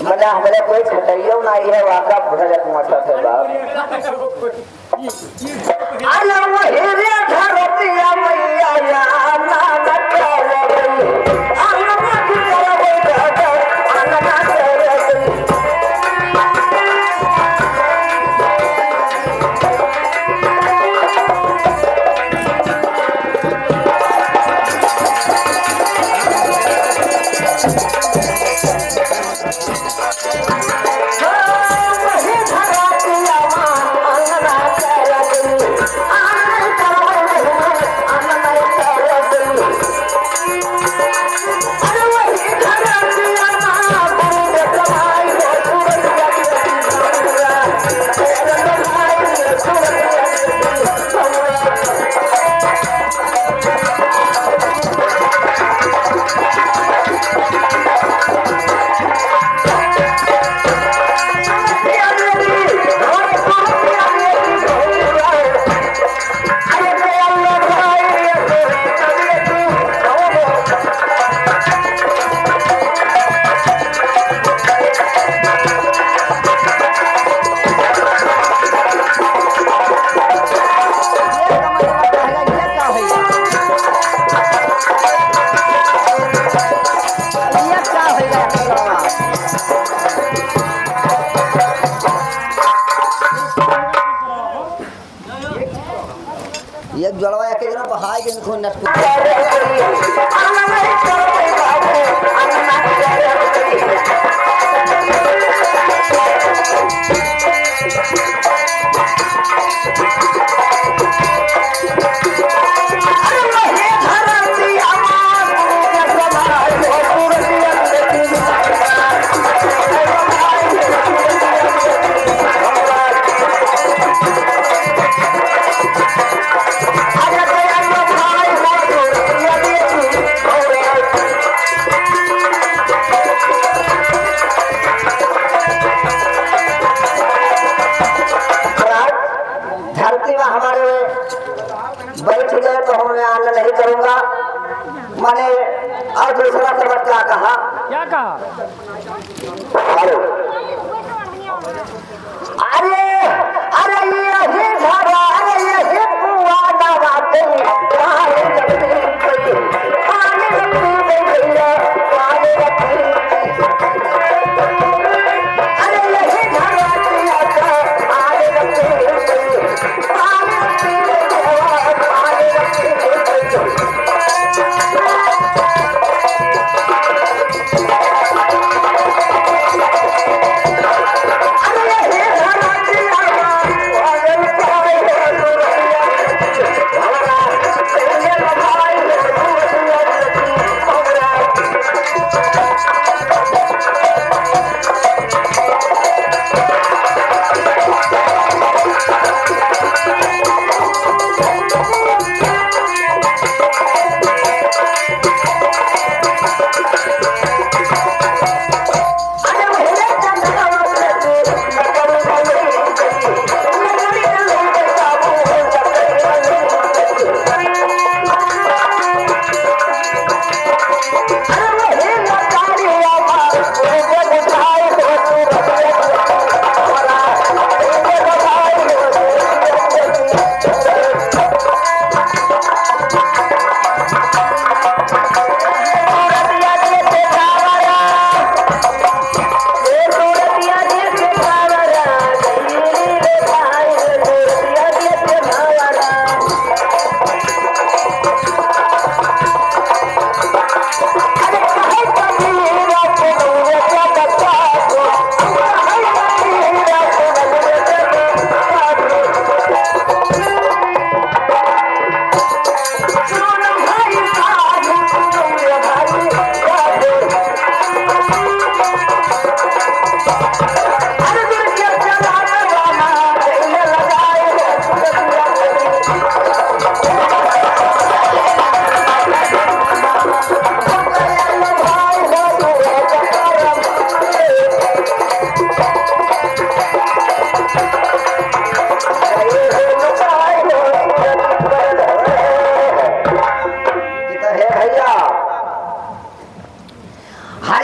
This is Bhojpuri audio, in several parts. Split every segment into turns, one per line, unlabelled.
मना हमारे कोई छटैयो नहीं है वाका भरत मोटा से बाप आला वो हेरे धरतिया मैया या ना नटवा गई आला मत करो बेटा आला ना करे ये जलवा के जना बहाई के खून नट नहीं करूंगा मैंने और दूसरा शब्द क्या कहा अरे अरे ये धारा अरे ये बुआ दवाते पानी अरे यही धारा अरे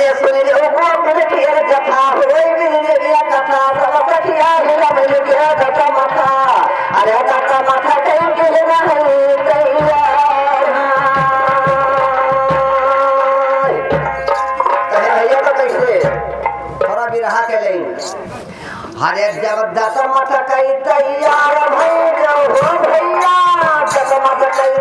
अरे सुन ले वो मिल के कथा होई मिल ले कथा सब कठिया हिला मिल के कथा माथा अरे कथा माथा कहीं के ना है तैयार भैया तो कैसे थोड़ा भी रहा के नहीं हरे जब दस माथा कहीं तैयार भई जाओ भैया दस माथा कहीं